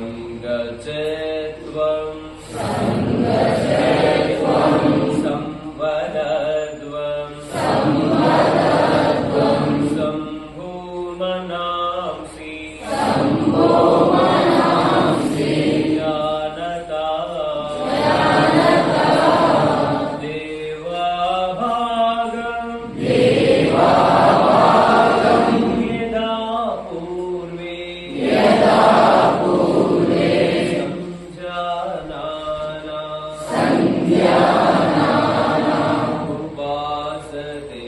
సంగజత్వం సంవరద్వం సంభూమనాంసి జ్ఞానతా దేవాభాగం యదా పూర్వే ఉపాసతే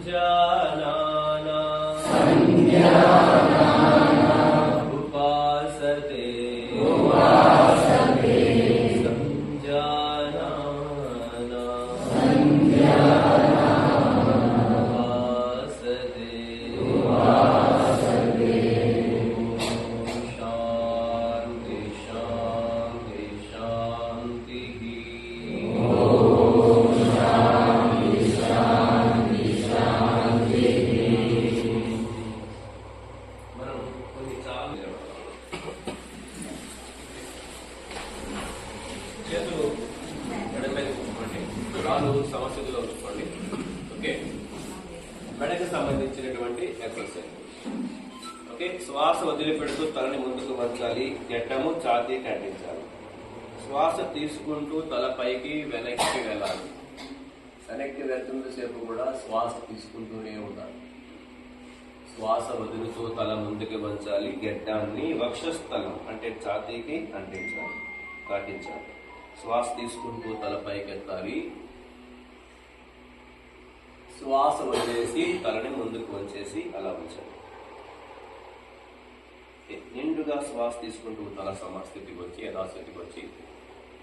సంజానానా ఉపాసతే సంజానానా ఉపాసతే శాంతి శాంతి శాంతి. మనం కొన్ని చాలు చేతులు మెడపై ఉంచుకోండి, కాలు సమస్యలో ఉంచుకోండి. ఓకే, మెడకు సంబంధించినటువంటి ఎక్సర్సైజ్. ఓకే, శ్వాస వదిలిపెడుతూ తలని ముందుకు వంచాలి, గెట్టము ఛాతీకి అంటించాలి. శ్వాస తీసుకుంటూ తల పైకి వెనక్కి వెళ్ళాలి. వెనక్కి వెళ్తున్న సేపు కూడా శ్వాస తీసుకుంటూనే ఉండాలి. శ్వాస వదులుతూ తల ముందుకు వంచాలి, గెడ్డాన్ని వక్షస్థలం అంటే ఛాతీకి అంటించాలి, కాటించాలి. శ్వాస తీసుకుంటూ తల పైకి ఎత్తాలి. శ్వాస వదిలేసి తలని ముందుకు వంచేసి అలా ఉంచాలి. నిండుగా శ్వాస తీసుకుంటూ తల సమస్థితికి వచ్చి యథాస్థితికి వచ్చి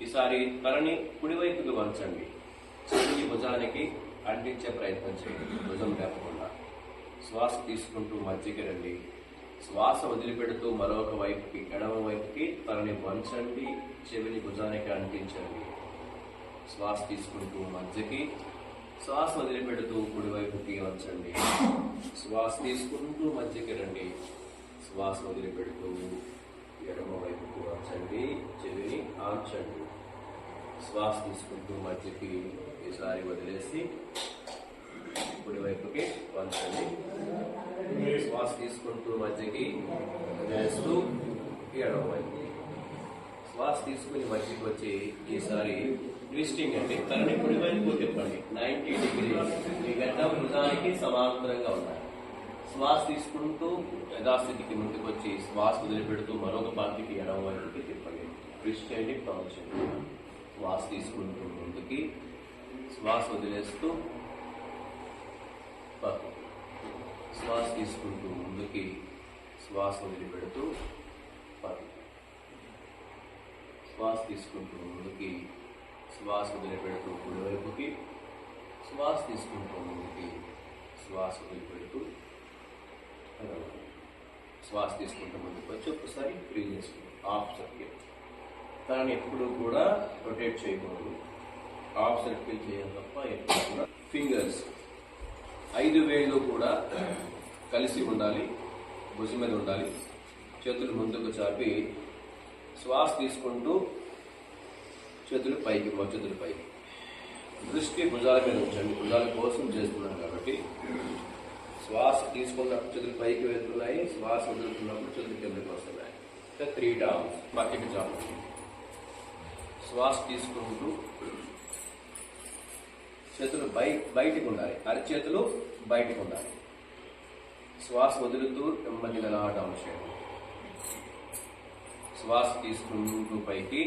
ఈసారి తలని కుడివైపుకి వంచండి. చెయ్యి భుజానికి అంటించే ప్రయత్నం చేయండి, భుజం లేకుండా. శ్వాస తీసుకుంటూ మధ్యకి రండి. శ్వాస వదిలిపెడుతూ మరొక వైపుకి ఎడమ వైపుకి తలని వంచండి, చెవిని భుజానికి అంటించండి. శ్వాస తీసుకుంటూ మధ్యకి, శ్వాస వదిలిపెడుతూ కుడివైపుకి వంచండి. శ్వాస తీసుకుంటూ మధ్యకి రండి. శ్వాస వదిలిపెడుతూ ఎడమ వైపుకి వంచండి, చెవిని ఆంచండి. శ్వాస తీసుకుంటూ మధ్యకి ఈసారి వదిలేసి కుడివైపుకి వంచండి. శ్వాస తీసుకుంటూ మధ్యకి వదిలేస్తూ ఎడమ వైపు. శ్వాస తీసుకుని మధ్యకి వచ్చి ఈసారి ట్విస్టింగ్ అంటే తలని కుడివైపు తిప్పండి. 90 డిగ్రీస్. ఈ గడ్డం భుజానికి సమాంతరంగా ఉండాలి. శ్వాస తీసుకుంటూ యథాస్థితికి ముందుకు వచ్చి శ్వాస వదిలిపెడుతూ మరొక పార్టీకి ఎడమ వైపుకి తిప్పండి. ట్విస్ట్ చేయండి, కౌంట్ చేయండి. శ్వాస తీసుకుంటూ ముందుకి, శ్వాస వదిలేస్తూ శ్వాస తీసుకుంటూ ముందుకి, శ్వాస వదిలిపెడుతూ శ్వాస తీసుకుంటూ ముందుకి, శ్వాస వదిలిపెడుతూ కుడివైపుకి, శ్వాస తీసుకుంటూ ముందుకి, శ్వాస వదిలిపెడుతూ శ్వాస తీసుకుంటూ ముందుకు వచ్చి ఒకసారి ఫ్రీ చేసుకోండి. Half circle. దాన్ని ఎప్పుడు కూడా రొటేట్ చేయకూడదు, హాఫ్ సర్కిల్ చేయాలి తప్ప ఎప్పుడు కూడా. ఫింగర్స్ 5 వేళ్ళు కూడా కలిసి ఉండాలి, భుజం మీద ఉండాలి. చేతులు ముందుకు చాపి శ్వాస తీసుకుంటూ చేతులు పైకి, చేతులు పైకి. దృష్టి భుజాల మీద ఉంచండి, భుజాల కోసం చేస్తున్నాం కాబట్టి. శ్వాస తీసుకున్నప్పుడు చేతులు పైకి వెళ్తున్నాయి, శ్వాస వదులుతున్నప్పుడు చేతులు కిందకి వస్తున్నాయి. 3 టైమ్స్ పక్కకి చాపు. శ్వాస తీసుకుంటూ చేతులు బయటికి ఉండాలి, అరచేతులు బయటికి ఉండాలి. శ్వాస వదులుతూ నెమ్మదిగా డౌన్ చేయండి. శ్వాస తీసుకుంటూ పైకి,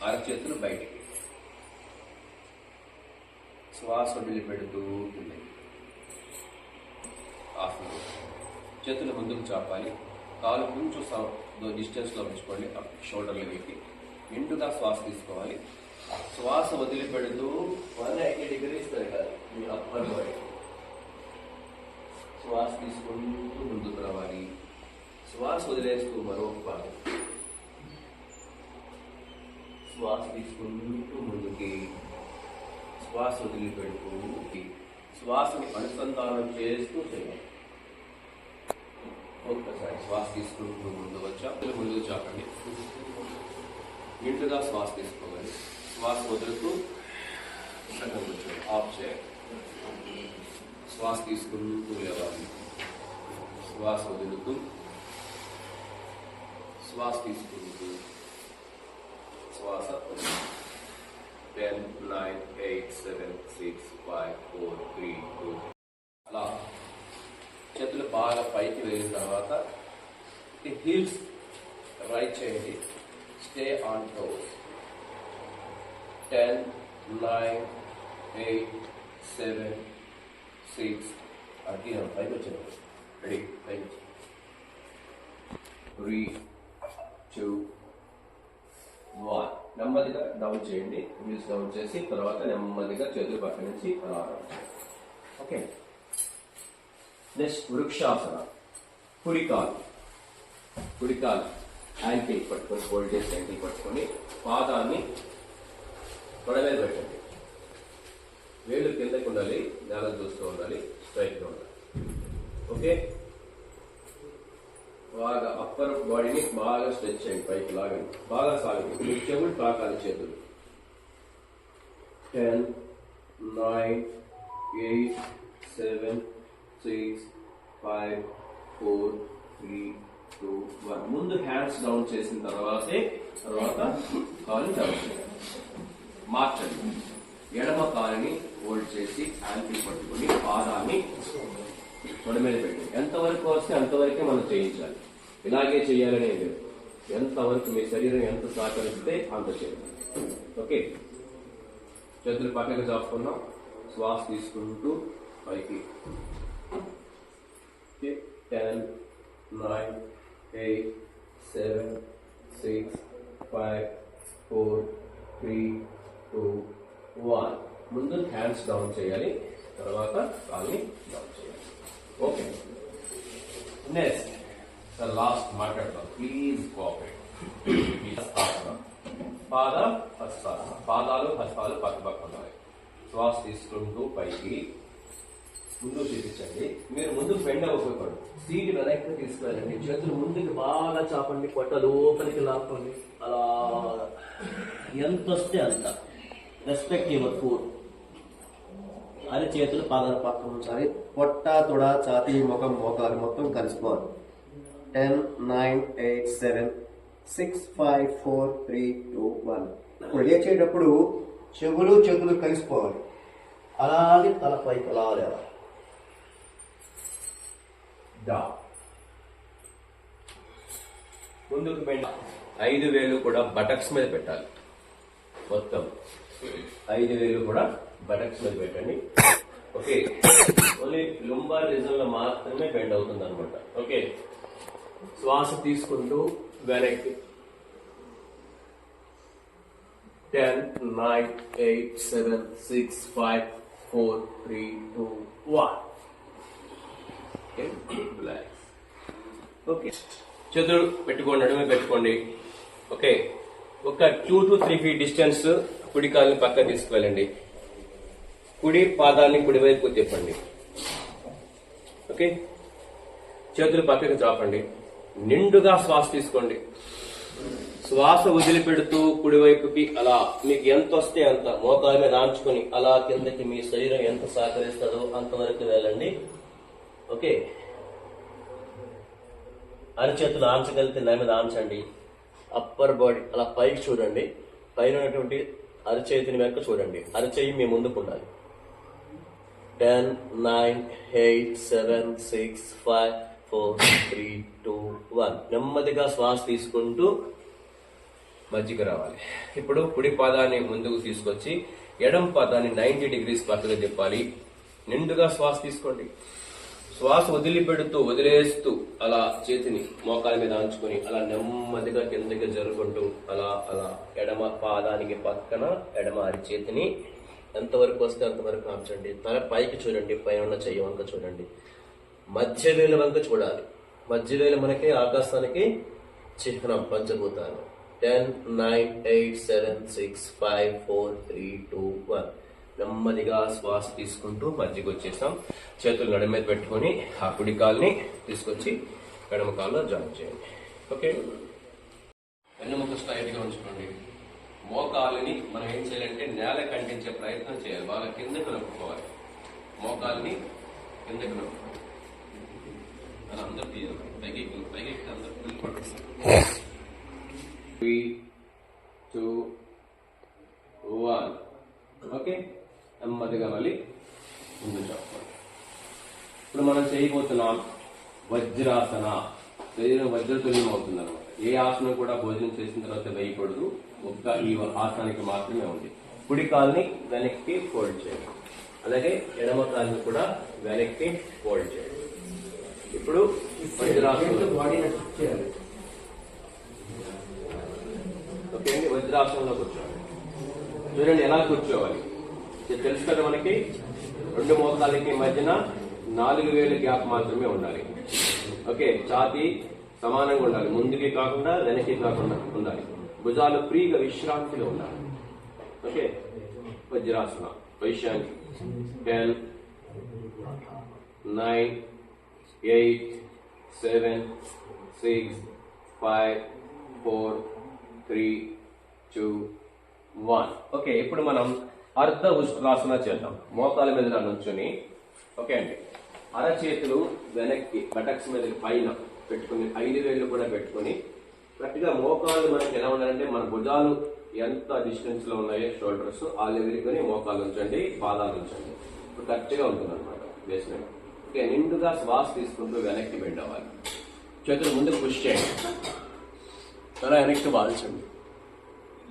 అరచేతులు బయటికి. శ్వాస వదిలిపెడుతూ కిందకి. చేతులు ముందుకు చాపాలి, కాలు కొంచెం డిస్టెన్స్లో ఉంచుకోండి, షోల్డర్ల వీటి. నిండుగా శ్వాస తీసుకోవాలి. శ్వాస వదిలిపెడుతూ 180 డిగ్రీస్ తిరగాలి మీ అప్పర్ బాడీ. శ్వాస తీసుకుంటూ ముందుకు రావాలి, శ్వాస వదిలేస్తూ మరొక పాటు. శ్వాస తీసుకుంటూ ముందుకి, శ్వాస వదిలిపెడుతూ శ్వాసను అనుసంధానం చేస్తూ చేయాలి. ఒక్కసారి శ్వాస తీసుకుంటూ ముందుకు వచ్చాం, ముందుకు చాపండి. నిండుగా శ్వాస తీసుకోవాలి. శ్వాస వదులుతూ సగం కూర్చోండి, ఆఫ్ చేయాలి. శ్వాస తీసుకుంటూ లేవాలి. శ్వాస వదులుతూ, శ్వాస తీసుకుంటూ, శ్వాస వదులుతూ. 10, 9, 8, 7, 6, 5, 4, 3, 2. అలా చేతులు బాగా పైకి వెళ్ళిన తర్వాత హీల్స్ రైట్ చేయండి. Stay on toes. 10, 9, 8, 7, 6. అగ్గి పైకి వచ్చాను. రెడీ, పైకి 3, 2, 1. నెమ్మదిగా డౌన్ చేయండి. వీల్స్ డౌన్ చేసి తర్వాత నెమ్మదిగా చేతులు పక్క నుంచి అలా. ఓకే, నెక్స్ట్ వృక్షాసన. కుడికాలు యాంకిల్ పట్టుకొని, ఫోల్డ్ చేసి యాంకిల్ పట్టుకొని పాదాన్ని తొడ మీద పెట్టండి. వేళ్ళు కిందకి ఉండాలి, నేల చూస్తూ ఉండాలి, స్ట్రైట్గా ఉండాలి. ఓకే, బాగా అప్పర్ బాడీని బాగా స్ట్రెచ్ చేయండి, పైకి లాగండి, బాగా సాగండి. మీ చెవులు తాకాలి చేతులు. 10, 9, 8, 7, 6, 5, 4, 3, 2, 1. ముందు హ్యాండ్స్ డౌన్ చేసిన తర్వాత కాలు డౌన్ చేయాలి. మార్చండి. ఎడమ కాలుని హోల్డ్ చేసి యాంకిల్ పట్టుకుని పాదాన్ని తొడ మీద పెట్టండి. ఎంతవరకు వస్తే అంతవరకే మనం చేయించాలి. ఇలాగే చేయాలనే లేదు. ఎంతవరకు మీ శరీరం ఎంత సహకరిస్తే అంత చేయాలి. ఓకే, చేతులు పక్కకి చాపుకున్నాం. శ్వాస తీసుకుంటూ పైకి. 10, 9, 8, 7, 6, 5, 4, 3, 2, 1. ముందు హ్యాండ్స్ డౌన్ చేయాలి, తర్వాత కాల్ని డౌన్ చేయాలి. ఓకే, నెక్స్ట్ లాస్ట్ మాట్లాడతాం. Please cooperate. హస్తాసన. పాదాలు హస్తాలు పక్క పక్క ఉన్నాయి. శ్వాస తీసుకుంటూ పైకి ముందుకు చూపించండి. మీరు ముందుకు బెండ్ అవ్వకూడదు. సీట్ వెనక్కి తీసుకెళ్ళండి. చేతులు ముందుకు బాగా చాపండి, పొట్ట లోపలికి లాక్కోండి. అలా ఎంత వస్తే అంత. Respect your food. అది చేతులు పాదాల పక్కన ఉంచాలి. పొట్ట, తొడ, ఛాతీ, ముఖం, మోకాలు మొత్తం కలిసిపోవాలి. 10, 9, 8, 7, 6, 5, 4, 3, 2, 1. ఇప్పుడు లేచేటప్పుడు చెవులు చేతులు కలిసిపోవాలి. అలాగే తల పైకి అలా లేవాలి. ముందుకు బెండ్. 5 వేలు కూడా బటక్స్ మీద పెట్టాలి. మొత్తం 5 వేలు కూడా బటక్స్ మీద పెట్టండి. ఓకే, ఓన్లీ లుంబార్ రీజన్ లో మాత్రమే బెండ్ అవుతుంది అనమాట. ఓకే, శ్వాస తీసుకుంటూ వెనక్కి. 10, 9, 8, 7, 6, 5, 4, 3, 2, 1. ఓకే, చేతులు పెట్టుకోండి, నడుము పెట్టుకోండి. ఓకే, ఒక 2 to 3 feet డిస్టెన్స్ కుడి కాలుని పక్క తీసుకువెళ్ళండి. కుడి పాదాన్ని కుడివైపు తిప్పండి. ఓకే, చేతులు పక్కకి చాపండి. నిండుగా శ్వాస తీసుకోండి. శ్వాస వదిలిపెడుతూ కుడివైపుకి అలా మీకు ఎంత వస్తే అంత మోకాల మీద ఆంచుకొని అలా కిందకి మీ శరీరం ఎంత సహకరిస్తుందో అంతవరకు వెళ్ళండి. ఓకే, అరచేతులు ఆంచగలిగితే నా మీద ఆంచండి. అప్పర్ బాడీ అలా పైకి చూడండి. పైన ఉన్నటువంటి అరచేతిని వెనక చూడండి. అరచేయి మీ ముందుకు ఉండాలి. 10, 9, 8, 7, 6, 5, 4, 3, 2, 1. నెమ్మదిగా శ్వాస తీసుకుంటూ మధ్యకి రావాలి. ఇప్పుడు కుడి పాదాన్ని ముందుకు తీసుకొచ్చి ఎడమ పాదాన్ని 90 degrees పక్కగా తిప్పాలి. నిండుగా శ్వాస తీసుకోండి. శ్వాస వదిలిపెడుతూ వదిలేస్తూ అలా చేతిని మోకాల మీద ఆంచుకొని అలా నెమ్మదిగా కిందకి జరుపుకుంటూ అలా అలా ఎడమ పాదానికి పక్కన ఎడమ అరిచేతిని ఎంతవరకు వస్తే అంతవరకు ఆంచండి. తల పైకి చూడండి, పైన ఉన్న చెయ్యి వంక చూడండి. మధ్య వేలు వంక చూడాలి. మధ్య వేలు మనకి ఆకాశానికి చిహ్నం, పంచభూతాలు. 10, 9, 8, 7, 6, 5, 4, 3, 2, 1. నెమ్మదిగా శ్వాస తీసుకుంటూ మధ్యకి వచ్చేసాం. చేతులు నడుము మీద పెట్టుకొని ఆ కుడి కాల్ని తీసుకొచ్చి ఎడమ కాల్లో జాయిన్ చేయండి. ఓకే, వెన్నెముక స్ట్రైట్గా ఉంచుకోండి. మోకాలుని మనం ఏం చేయాలంటే నేల కంటించే ప్రయత్నం చేయాలి. బాగా కిందకు నొప్పుకోవాలి. మోకాల్ని కిందకు నొప్పుకోవాలి. అలా అందరు తీయాలి. పైకి అందరు 3, 2, 1. ఓకే, నెమ్మదిగా మళ్ళీ ముందు చెప్పండి. ఇప్పుడు మనం చేయబోతున్నాం వజ్రాసన. శరీరం వజ్రతుల్యం అవుతుంది అనమాట. ఏ ఆసనం కూడా భోజనం చేసిన తర్వాత వేయకూడదు. ఒక్క ఈ ఆసనానికి మాత్రమే ఉంది. కుడి కాల్ని వెనక్కి ఫోల్డ్ చేయండి. అలాగే ఎడమ కాల్ని కూడా వెనక్కి ఫోల్డ్ చేయండి. ఇప్పుడు వజ్రాసనం బాడీని చేయాలి. ఓకే అండి, వజ్రాసనంలో కూర్చోవాలి. చూడండి ఎలా కూర్చోవాలి తెలుసు కదా మనకి. 2 మోకాలకి మధ్యన 4 వేలు గ్యాప్ మాత్రమే ఉండాలి. ఓకే, ఛాతీ సమానంగా ఉండాలి. ముందుకి కాకుండా వెనక్కి కాకుండా ఉండాలి. భుజాలు ఫ్రీగా విశ్రాంతిలో ఉండాలి. Okay, Vajrasana position 10, 9, 8, 7, 6, 5, 4, 3, 2, 1. ఓకే, ఇప్పుడు మనం అర్ధ ఉష్ట్రాసన చేద్దాం. మోకాల మీద నుంచుని, ఓకే అండి, అరచేతులు వెనక్కి బటక్స్ మీద పైన పెట్టుకుని 5 వేళ్ళు కూడా పెట్టుకుని కరెక్ట్ గా మోకాళ్ళు మనకి ఎలా ఉండాలంటే మన భుజాలు ఎంత డిస్టెన్స్ లో ఉన్నాయో షోల్డర్స్ ఆ లెవెల్కొని మోకాళ్ళు ఉంచండి, పాదాలు ఉంచండి. ఇప్పుడు కరెక్ట్ గా ఉంటుంది అనమాట బేస్మెంట్. ఓకే, నిండుగా శ్వాస తీసుకుంటూ వెనక్కి బెండ్ అవ్వాలి. చేతులు ముందుకు పుష్ చేయండి. అలా వెనక్కి వాల్చండి.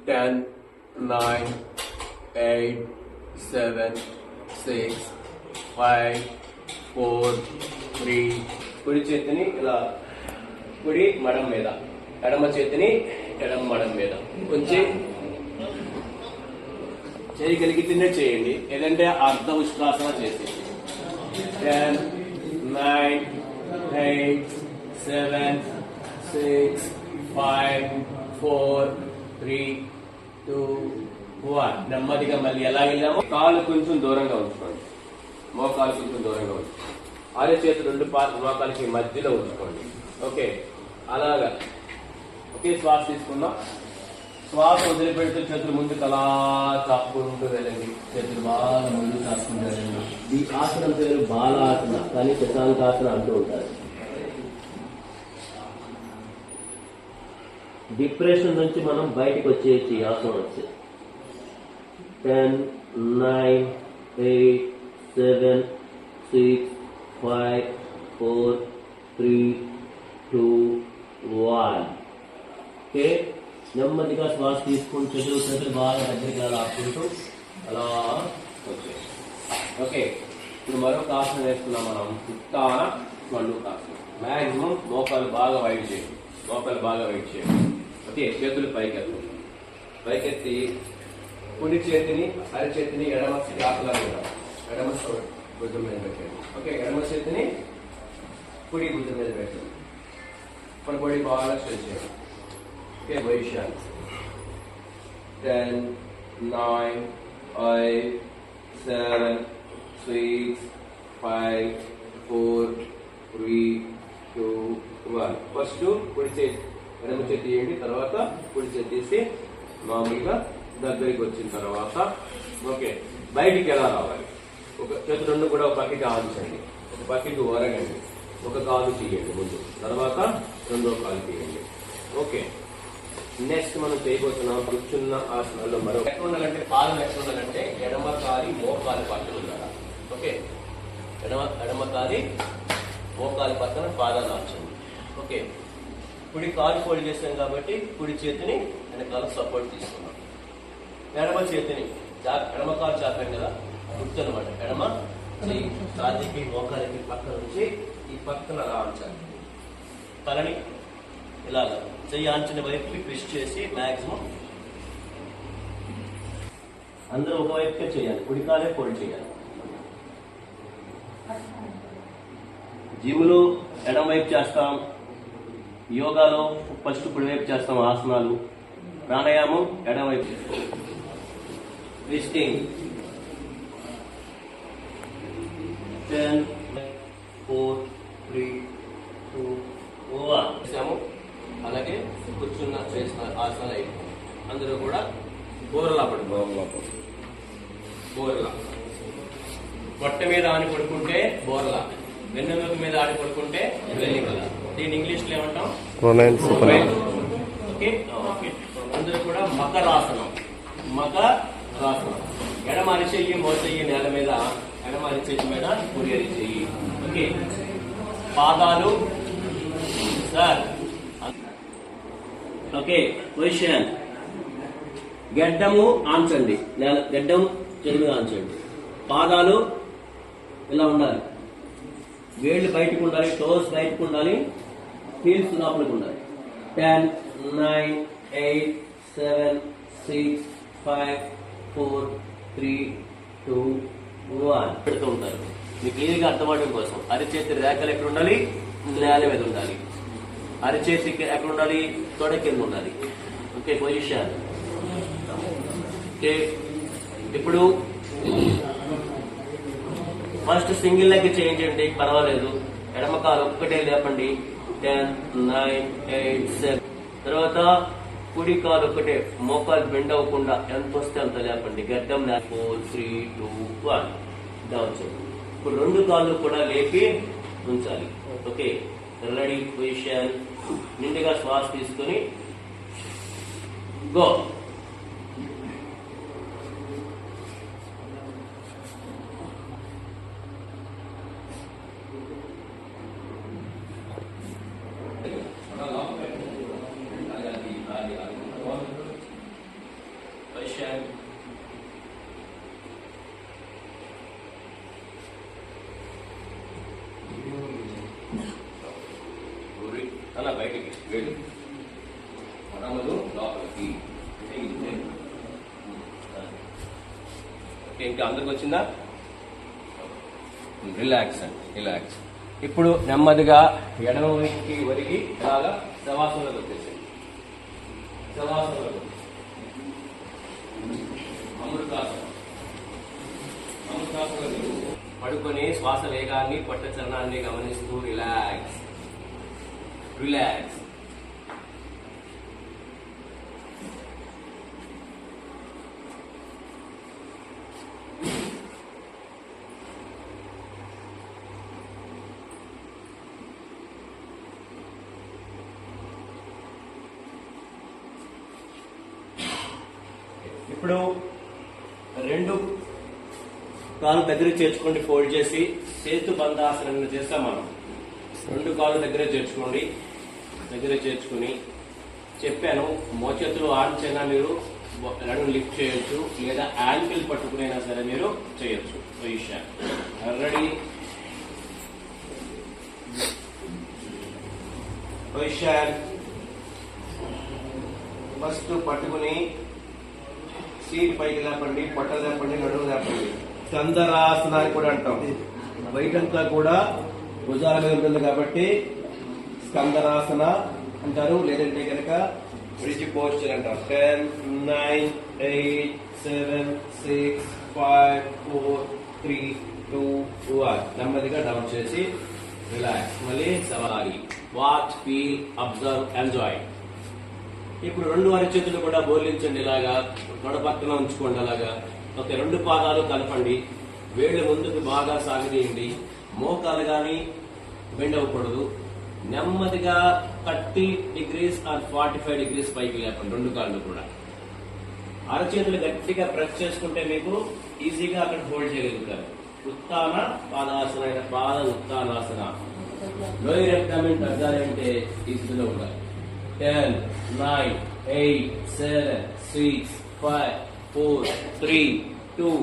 10, 9, 8, 7, 6, 5, 4, 3. కుడి చేతిని ఇలా కుడి మడం మీద, ఎడమ చేతిని ఎడమ మడం మీద కొంచెం చేయగలిగితేనే చేయండి. ఏదంటే అర్ధ ఉష్ట్రాసన చేసేది. 10, 9, 8, 7, 6, 5, 4, 3, 2, 1. నెమ్మదిగా మళ్ళీ ఎలా వెళ్ళామో కాలు కొంచెం దూరంగా ఉంచుకోండి. మోకాలు కొంచెం దూరంగా ఉంచుకోండి. అదే చేతులు 2 మోకాలకి మధ్యలో ఉంచుకోండి. ఓకే, అలాగా. ఓకే, శ్వాస తీసుకుందాం. శ్వాస వదిలిపెడుతూ చేతులు ముందుకు అలా చాపుకుంటూ వెళ్ళండి. చేతులు బాగా ముందుకు చాపుకుంటూ వెళ్ళండి. ఈ ఆసనం పేరు బాలాసన, కానీ శశాంకాసన అంటూ ఉంటారు. డిప్రెషన్ నుంచి మనం బయటకు వచ్చేసి ఆసనం వచ్చే 10, 9, 8, 7, 6, 5, 4, 3, 2, 1. ఓకే, నెమ్మదిగా శ్వాస తీసుకుని చేతులు బాగా దగ్గరికి అలా ఆపుకుంటూ అలా వచ్చేసి. ఓకే, ఇప్పుడు మరొక ఆసనం వేస్తున్నాం మనం, ఉత్తాన మండూకాసనం. మ్యాక్సిమం మోకాలు బాగా వైట్ చేయండి. మోకాలు బాగా వైట్ చేయండి. ఓకే, చేతులు పైకెత్తండి. పైకెత్తి కుడి చేతిని అరచేతిని ఎడమ గ్యాప్లా ఎడమ భుజం మీద పెట్టండి. ఓకే, ఎడమ చేతిని కుడి భుజం మీద పెట్టండి. ఇప్పుడు బాడీ బాగా స్ట్రెచ్ చేయండి. Okay, position 10, 9, 8, 7, 6, 5, 4, 3, 2, 1. ఫస్ట్ కుడి చేతి ఎడమ చేతి తీయండి. తర్వాత కుడి చేతి తీసి మామూలుగా దగ్గరికి వచ్చిన తర్వాత ఓకే బయటికి ఎలా రావాలి. ఒక చేతి 2 కూడా ఒక పక్కకి ఆంచండి, ఒక పక్కకి ఒరగండి, ఒక కాలు తీయండి ముందు, తర్వాత 2వ కాలు తీయండి. ఓకే, నెక్స్ట్ మనం చేయబోతున్నాం కూర్చున్న ఆసనాల్లో మరో ఎక్కడ ఉండాలంటే పాదం ఎక్కడ ఉండాలంటే ఎడమ కాలి మోకాలి పక్కన ఉండాలి. ఓకే, ఎడమ కాలి మోకాలి పక్కన పాదాలు ఆంచండి. ఓకే, కుడి కాలు ఫోల్డ్ చేస్తాం కాబట్టి కుడి చేతిని వెనకాల సపోర్ట్ తీసుకున్నాం. ఎడమ చేతిని ఎడమ కాలు చాపాం కదా, గుర్తు అనమాట. ఎడమ చెయ్యి ఛాతీకి మోకాలికి పక్కన నుంచి ఈ పక్కన అలా ఆంచాలి. తలని ఇలాగ చెయ్యి ఆంచిన వైపుకి ట్విస్ట్ చేసి మ్యాక్సిమం అందరూ ఒకవైపుకే చేయాలి. కుడికాలే ఫోల్డ్ చేయాలి. జిమ్లో ఎడమ వైపు చేస్తాం, యోగాలో ఫస్ట్ కుడివైపు చేస్తాం ఆసనాలు, ప్రాణాయామం ఎడమవైపు. ట్విస్టింగ్ 10, 4, 3, 2, కూర్చున్న చేసిన ఆసనాలు అయిపోయి అందరూ కూడా బోర్లా పడుకోవాలి. బోర్లా పొట్ట మీద ఆని పడుకుంటే బోర్లా, వెన్నెముక మీద ఆడి పడుకుంటే వెల్లికల. దీన్ని ఇంగ్లీష్ లో ఏమంటాం? ఓకే. అందరూ కూడా మకరాసనం. మకరాసనం. ఎడమ అరిచెయ్యి మోచెయ్యి నేల మీద, ఎడమ అరిచెయ్యి మీద కుడి అరిచెయ్యి. ఓకే. పాదాలు సార్. ఓకే. పొజిషన్. గడ్డము ఆంచండి, గడ్డం చెడు మీద ఆంచండి. పాదాలు ఇలా ఉండాలి, వేళ్ళు బయటకు ఉండాలి, టోస్ బయటకు ఉండాలి, హీల్స్ లోపలికి ఉండాలి. 10, 9, 8, 7, 6, 5, 4, 3, 2, 1 పెడుతూ ఉంటారు. మీకు క్లియర్గా అర్థమవడం కోసం అరిచేతి రేఖలు ఎక్కడ ఉండాలి? నేల మీద ఉండాలి. అరిచేతి ఎక్కడ ఉండాలి? తొడ కింద ఉండాలి. ఓకే. పొజిషన్. ఓకే. ఇప్పుడు ఫస్ట్ సింగిల్ లెగ్ చేయండి, పర్వాలేదు. ఎడమ కాలు ఒక్కటే లేపండి. 10, 9, 8, 7. తర్వాత కుడి కాలు ఒక్కటే, మోకాలు బెండ్ అవ్వకుండా ఎంత వస్తే అంత లేపండి. గడ్డం 4, 3, 2, 1 డౌన్ చేయండి. ఇప్పుడు రెండు కాళ్ళు కూడా లేపి ఉంచాలి. ఓకే. రెడీ. పొజిషన్. నిండుగా శ్వాస తీసుకొని గో. అలా బయటికి వెళ్ళు, మనములు లోపలికి. ఇంకా అందరికి వచ్చిందా? రిలాక్స్ అండి, రిలాక్స్. ఇప్పుడు నెమ్మదిగా ఎడమ వైపుకి ఒరిగి ఇలాగా శవాసనలోకి వచ్చేసింది. శవాసనలోకి అమృతాసనం. అమృతాసనంలో పడుకొని శ్వాస వేగాన్ని, పొట్ట చలనాన్ని గమనిస్తూ రిలాక్స్. రిలాక్స్. ఇప్పుడు రెండు కాలు దగ్గర చేర్చుకోండి, ఫోల్డ్ చేసి సేతు బంధాసనం చేస్తాం మనం. రెండు కాళ్ళు దగ్గరే చేర్చుకోండి. దగ్గర చేర్చుకుని చెప్పాను, మోచేతులు ఆడించైనా మీరు నడుము లిఫ్ట్ చేయొచ్చు, లేదా యాంకిల్ పట్టుకునైనా సరే మీరు చేయొచ్చు. పొజిషన్. రెడీ. పొజిషన్. ఫస్ట్ పట్టుకుని సీట్ పైకి లేపండి, పొట్ట లేపండి, నడుము లేపండి. స్కందరాసనాన్ని కూడా అంటాం. బయటంతా కూడా భుజాల మీద ఉంటుంది కాబట్టి స్కందరాసన అంటారు, లేదంటే కనుక బ్రిడ్జ్ పోస్చర్ అంటారు. 10, 9, 8, 7, 6, 5, 4, 3, 2, 1 నెమ్మదిగా డౌన్ చేసి రిలాక్స్. మళ్ళీ సవారీ. Watch, feel, observe, enjoy. ఇప్పుడు రెండు అరిచేతులు కూడా బోర్లించండి, ఇలాగా తొడ పక్కన ఉంచుకోండి. అలాగా. ఓకే. రెండు పాదాలు కలపండి, వేళ్ళు ముందుకు బాగా సాగదీయండి. మోకాలు కానీ బెండ్ అవ్వకూడదు. నెమ్మదిగా 30 degrees or 45 degrees పైకి లేపండి రెండు కాళ్ళు కూడా. అరచేతులు గట్టిగా ప్రెస్ చేసుకుంటే మీకు ఈజీగా అక్కడ హోల్డ్ చేయగలుగుతారు. ఉత్తాన పాదాసన, పాద ఉత్తానాసన. లోయర్ అబ్డామిన్ తగ్గాలంటే ఈజీగా ఉండాలి. 10, 9, 8, 7, 6, 5, 4, 3, 2,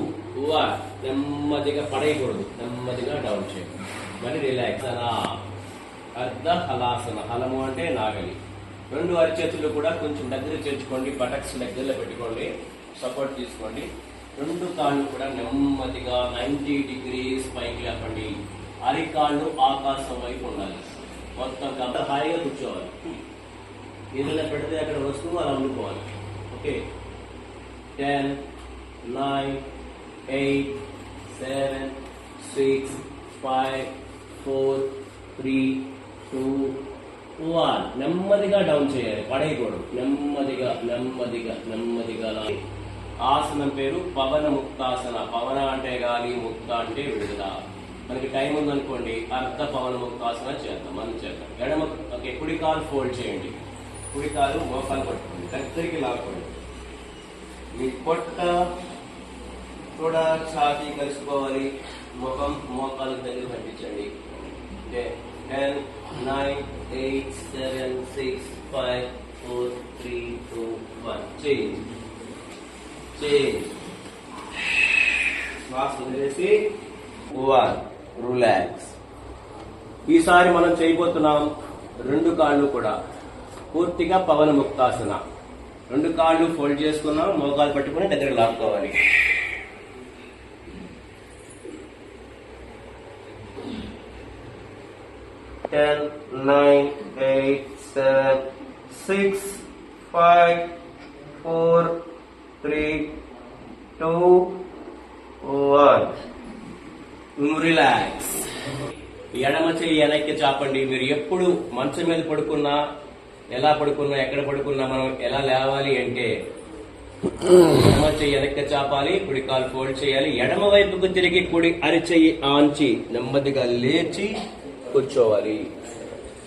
1 నెమ్మదిగా పడేయకూడదు, నెమ్మదిగా డౌన్ చేయండి. మరి రిలాక్స్. అర్ధ హలాసన. హలము అంటే నాగలి. రెండు అరిచేతులు కూడా కొంచెం దగ్గర చేర్చుకోండి, బటక్స్ దగ్గరలో పెట్టుకోండి, సపోర్ట్ తీసుకోండి. రెండు కాళ్ళు కూడా నెమ్మదిగా 90 degrees పైకి లేపండి. అరికాళ్ళు ఆకాశం వైపు ఉండాలి. మొత్తం అంత హాయిగా కూర్చోవాలి. ఏదైనా పెడితే అక్కడ వస్తువు అలా ఉండిపోవాలి. ఓకే. 10, 9, 8, 7, 6, 5, 4, 3, 2, 1. నెమ్మదిగా డౌన్ చేయాలి, పడేయకూడదు. నెమ్మదిగా నెమ్మదిగా నెమ్మదిగా. ఆసనం పేరు పవన ముక్తాసన. పవన అంటే గాలి, ముక్త అంటే విడుదల. మనకి టైం ఉందనుకోండి, అర్ధ పవన ముక్తాసన చేద్దాం. మనం చేద్దాం. ఎడమ కుడి కాలు ఫోల్డ్ చేయండి, కుడి కాలు మోకాలు పట్టుకోండి, దగ్గరికి లాక్కోండి. మీ పొట్ట కూడా ఛాతీ కలుసుకోవాలి, ముఖం మోకాలు దగ్గర పంపించండి. 10, 9, 8, 7, 6, 5, 4, 3, 2, 1. చేంజ్. శ్వాస వదిలేసి 1. రిలాక్స్. ఈసారి మనం చేయబోతున్నాం 2 కాళ్ళు కూడా పూర్తిగా పవన ముక్తాసన. 2 కాళ్ళు ఫోల్డ్ చేసుకున్నాం, మోకాలు పట్టుకుని దగ్గర లాక్కోవాలి. Ten, 9, 8, 7, 6, 5, 4, 3, 2, 1. రిలాక్స్. ఎడమ చెయ్యి వెనక్కి చాపండి. మీరు ఎప్పుడు మంచం మీద పడుకున్నా, ఎలా పడుకున్నా, ఎక్కడ పడుకున్నా మనం ఎలా లేవాలి అంటే ఎడమ చెయ్యి వెనక్కి చాపాలి, కుడి కాలు ఫోల్డ్ చేయాలి, ఎడమ వైపుకు తిరిగి కుడి అరిచెయ్యి ఆంచి నెమ్మదిగా లేచి కూర్చోవాలి.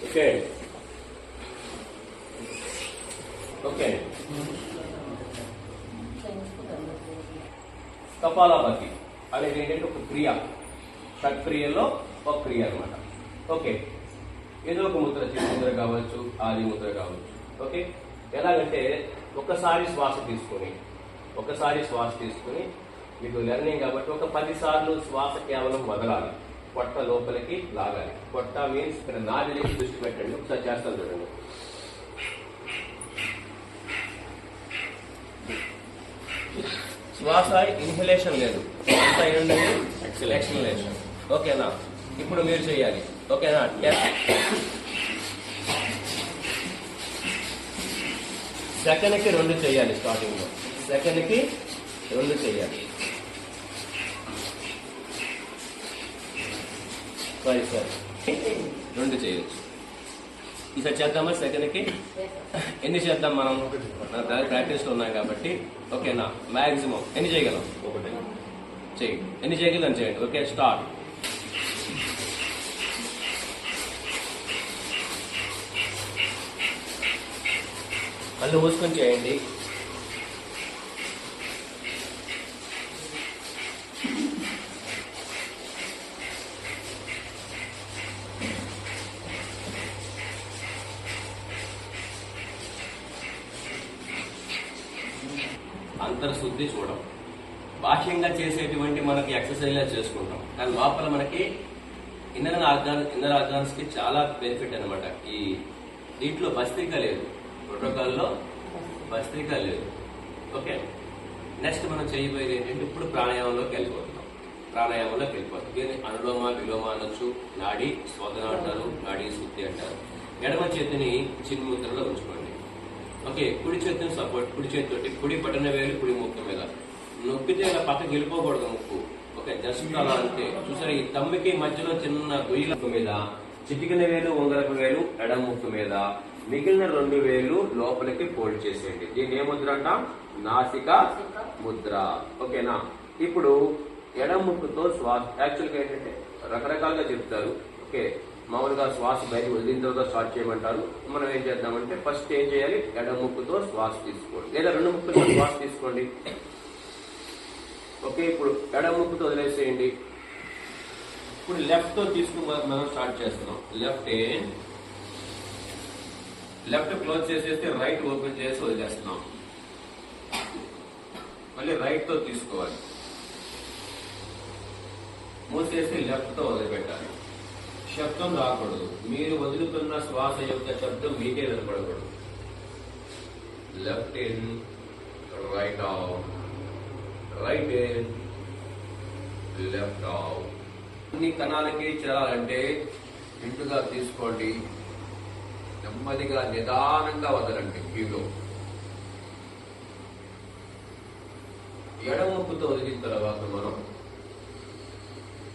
Okay okay. కపాలభాతి అనేది ఏంటంటే ఒక క్రియ, షట్క్రియలో ఒక క్రియ అనమాట. ఓకే, ఏదో ఒక ముద్ర, చిన్న ముద్ర కావచ్చు, ఆది ముద్ర కావచ్చు. ఓకే, ఎలాగంటే ఒకసారి శ్వాస తీసుకుని మీకు లెర్నింగ్ కాబట్టి ఒక 10 సార్లు శ్వాస కేవలం వదలాలి, పొట్ట లోపలికి లాగాలి. పొట్ట మీన్స్ ఇక్కడ నాలుగు దృష్టి పెట్టండి. ఒకసారి చేస్తాను చూడండి. శ్వాస ఇన్హలేషన్ లేదు, ఎక్స్హలేషన్. ఓకేనా? ఇప్పుడు మీరు చేయాలి. ఓకేనా? సెకండ్కి 2 చేయాలి. స్టార్టింగ్ లో సెకండ్కి 2 చేయాలి. సారీ 2 చేయొచ్చు. ఈసారి చేద్దామా? సెకండ్కి ఎన్ని చేద్దాం మనం? ప్రాక్టీస్ లో ఉన్నాం కాబట్టి. ఓకేనా? మాక్సిమం ఎన్ని చేయగలం? 1 చేయండి. ఎన్ని చేయగలం చేయండి. Okay, start. కళ్ళు మూసుకొని చేయండి. అంతర్శుద్ధి చూడం. బాహ్యంగా చేసేటువంటి మనకి ఎక్సర్సైజ్ చేసుకుంటాం, కానీ లోపల మనకి ఇన్నర్ ఆర్గాన్స్ కి చాలా బెనిఫిట్ అనమాట. ఈ దీంట్లో భస్త్రిక లేదు, ప్రోటోకాల్లో భస్త్రిక లేదు. ఓకే, నెక్స్ట్ మనం చేయబోయేది ఏంటంటే ఇప్పుడు ప్రాణాయామంలోకి వెళ్ళిపోతున్నాం. దీన్ని అనులోమ విలోమ అనొచ్చు, నాడీ శోధన అంటారు, నాడీ శుద్ధి అంటారు. ఎడమ చేతిని చిన్ముద్రలో ఉంచుకోండి. ఓకే, కుడి చేతిని సపోర్ట్, కుడి చేతితోటి కుడి బటన వేలు కుడి ముక్కు మీద నొక్కితే ఇలా పక్కకి వెళ్ళిపోకూడదు ముక్కు. ఓకే, జస్ట్ అలా అంతే. చూసారా, ఈ తమ్మికి మధ్యలో చిన్న గొయ్యి మీద చిటికిన వేలు ఉంగరపు వేలు ఎడమ ముక్కు మీద, మిగిలిన 2 వేలు లోపలికి ఫోల్డ్ చేసేయండి. దీన్ని ఏ ముద్ర అంటాం? నాసిక ముద్ర. ఓకేనా? ఇప్పుడు ఎడమ ముక్కుతో శ్వాస, యాక్చువల్గా ఏంటంటే రకరకాలుగా చెప్తారు. ఓకే, మామూలుగా శ్వాస బయటకు వదిలిన తర్వాత స్టార్ట్ చేయమంటారు. మనం ఏం చేద్దామంటే ఫస్ట్ ఏం చేయాలి? ఎడమ ముక్కుతో శ్వాస తీసుకోండి, లేదా 2 ముక్కుతో శ్వాస తీసుకోండి. ఓకే, ఇప్పుడు ఎడమ ముక్కుతో వదిలేసేయండి. ఇప్పుడు లెఫ్ట్ తో తీసుకుని మనం స్టార్ట్ చేస్తున్నాం. లెఫ్ట్ క్లోజ్ చేసేస్తే రైట్ ఓపెన్ చేసి వదిలేస్తున్నాం. మళ్ళీ రైట్ తో తీసుకోవాలి, మూసేసి లెఫ్ట్ తో వదిలిపెట్టాలి. శబ్దం రాకూడదు, మీరు వదులుతున్న శ్వాస యొక్క శబ్దం మీకే వినపడకూడదు. Left in, right out, right in, left out. అన్ని కణాలకి చేరాలంటే ఇంటుగా తీసుకోండి, నెమ్మదిగా నిదానంగా వదలండి. కీలో ఎడమొప్పుతో వదిలిన తర్వాత మనం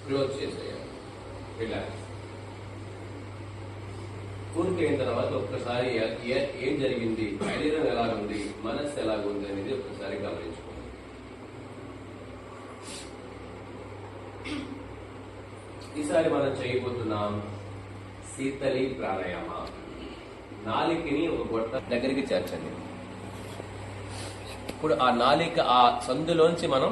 క్లోజ్ చేసేయాలి. రిలాక్స్. పూర్తయిన తర్వాత ఒక్కసారి ఏం జరిగింది, శరీరం ఎలాగుంది, మనస్సు ఎలాగుంది అనేది ఒక్కసారి గమనించుకోండి. ఈసారి మనం చేయబోతున్నాం శీతలి ప్రాణాయామ. నాలికని ఒక గొట్ట దగ్గరికి చేర్చండి. ఇప్పుడు ఆ నాలిక ఆ సందులోంచి మనం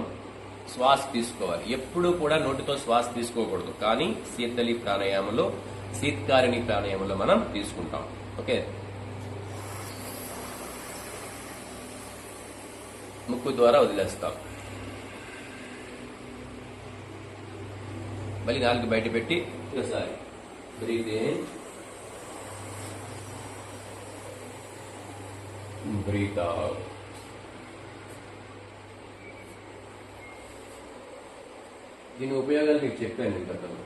శ్వాస తీసుకోవాలి. ఎప్పుడూ కూడా నోటితో శ్వాస తీసుకోకూడదు, కానీ శీతలి ప్రాణాయామంలో, శీత్కారిణి ప్రాణాయామంలో మనం తీసుకుంటాం. ఓకే, ముక్కు ద్వారా వదిలేస్తాం. మళ్ళీ నాలుగు బయట పెట్టి ఒకసారి బ్రీత్ ఇన్, బ్రీత్ అవుట్. దీని ఉపయోగాలు మీకు చెప్పాను నేను గతంలో.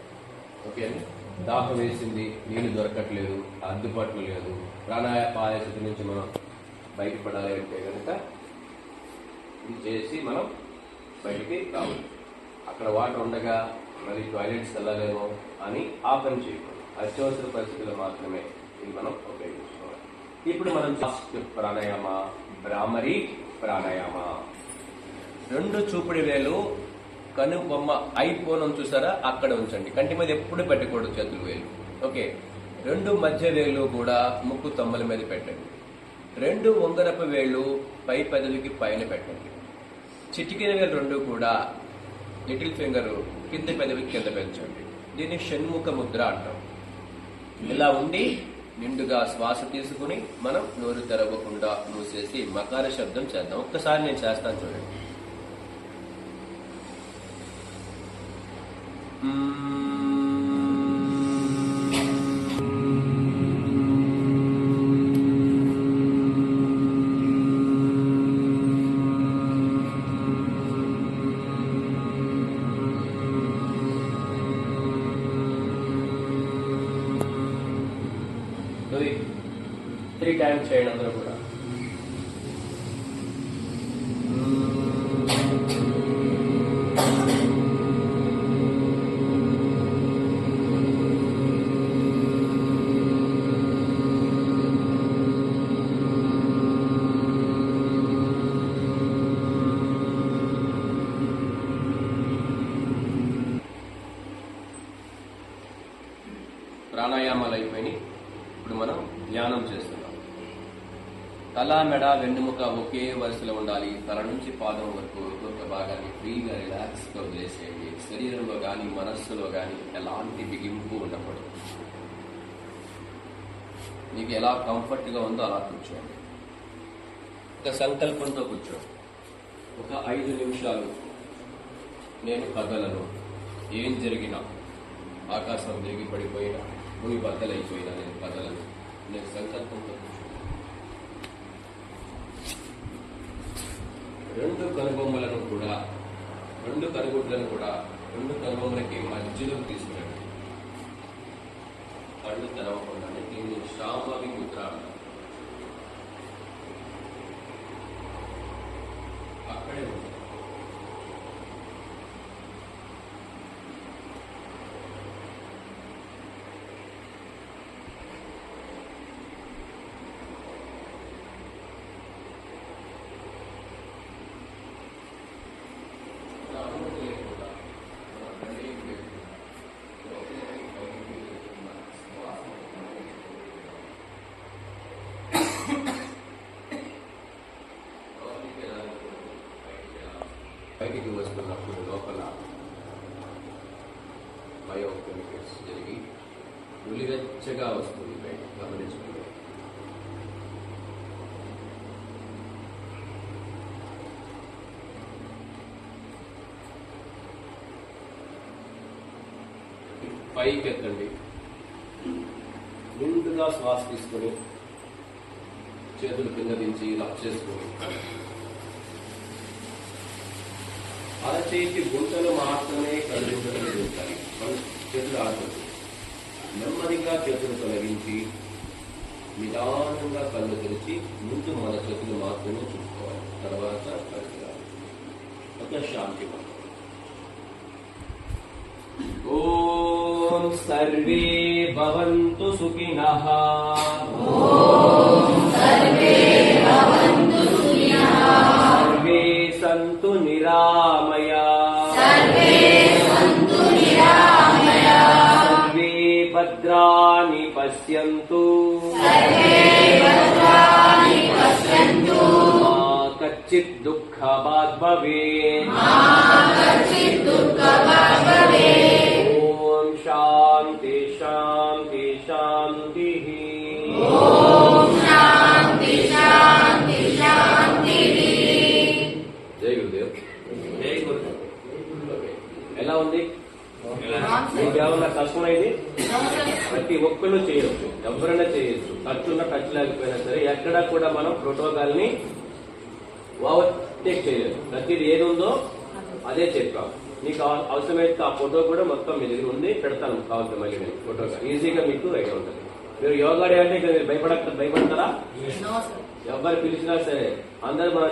ఓకే అండి, దాహం వేసింది, నీళ్లు దొరకట్లేదు, అందుబాటులో లేదు, ప్రాణాయామ స్థితి నుంచి మనం బయటపడాలి అంటే కనుక ఇది చేసి మనం బయటికి రావాలి. అక్కడ వాటర్ ఉండగా మరి టాయిలెట్స్ వెళ్ళలేమో అని ఆ పని చేయకూడదు. అత్యవసర పరిస్థితుల్లో మాత్రమే ఇది మనం ఉపయోగించుకోవాలి. ఇప్పుడు మనం ప్రాణాయామ, భ్రామరి ప్రాణాయామ. 2 చూపుడు వేలు కను బొమ్మ ఐపోనం చూసారా, అక్కడ ఉంచండి. కంటి మీద ఎప్పుడు పెట్టకూడదు చేతులు వేలు. ఓకే, 2 మధ్య వేలు కూడా ముక్కు తమ్మల మీద పెట్టండి. 2 ఉంగరపు వేళ్ళు పై పెదవికి పైన పెట్టండి. చిటికిన వేలు 2 కూడా లిటిల్ ఫింగర్ కింద పెదవికి కింద పెంచండి. దీన్ని షణ్ముఖ ముద్ర అంటాం. ఇలా ఉండి నిండుగా శ్వాస తీసుకుని మనం నోరు తెరవకుండా మూసేసి మకార శబ్దం చేద్దాం. ఒక్కసారి నేను చేస్తాను చూడండి. ఇది 3 times చేయండి అందరూ కూడా. ప్రాణాయామాలు అయిపోయినాయి. ఇప్పుడు మనం ధ్యానం చేస్తున్నాం. తల, మెడ, వెన్నుముక ఒకే వరుసలో ఉండాలి. తల నుంచి పాదం వరకు ఒక్కొక్క భాగాన్ని ఫ్రీగా రిలాక్స్గా వదిలేసేయండి. శరీరంలో కానీ మనస్సులో కానీ ఎలాంటి బిగింపు ఉండకూడదు. మీకు ఎలా కంఫర్ట్గా ఉందో అలా కూర్చోండి. ఒక సంకల్పంతో కూర్చోండి. ఒక 5 నిమిషాలు నేను కదలను, ఏం జరిగినా, ఆకాశం తిరిగి పడిపోయినా, భూమి బద్దలైపోయినా నేను కదలను, నేను సంకల్పంతో కూర్చోండి. 2 కనుబొమ్మలను కూడా, 2 కనుగుడ్లను కూడా 2 కనుబొమ్మలకి మధ్యలో తీసుకురండి. కళ్ళు తెరవకుండానే దీన్ని శాంభవి ముద్ర అంటారు. అక్కడే ఉంటుంది. బయటికి వస్తున్నప్పుడు లోపల బయోకెమికల్స్ జరిగి ఉలివెచ్చగా వస్తుంది. బయట గమనించుకుంటే పైకి ఎత్తండి. నిండుగా శ్వాస తీసుకొని చేతులు కింద దించి లాక్ చేసుకొని అరచేతి గుంటలు మాత్రమే కదులుతూ ఉంటాయి. మన చేతులు ఆడుతుంది. నెమ్మదిగా చేతులు తొలగించి నిదానంగా కళ్ళు తెరిచి ముందు మన చేతులు మాత్రమే చూసుకోవాలి. తర్వాత పరిసరాలు. ఒక శాంతి. ఓ सर्वे भवन्तु सुखिनः सर्वे सन्तु निरामया सर्वे भद्राणि पश्यन्तु मा कच्चित् दुःखभाग् भवेत् ॐ शान्ति शान्ति शान्तिः జై గురుదేవ్. జై గురుదేవ్. ఎలా ఉంది? మీకు ఏమన్నా కష్టమైంది? ప్రతి ఒక్కళ్ళు చేయొచ్చు, ఎవరైనా చేయొచ్చు. ఖర్చున్న ఖర్చు లేకపోయినా సరే ఎక్కడ కూడా మనం ప్రోటోకాల్ ని ఓవర్టేక్ చేయలేదు. ప్రతిది ఏది ఉందో అదే చెప్పాం. మీకు అవసరమైతే ఆ ఫోటో కూడా మొత్తం మీ దగ్గర ఉంది, పెడతాను కావాల్సిన మళ్ళీ నేను ఫోటోగా ఈజీగా మీకు ఐడియా ఉంటుంది. మీరు యోగా డే అంటే ఇక్కడ మీరు భయపడతారా? ఎవరు పిలిచినా సరే అందరూ మన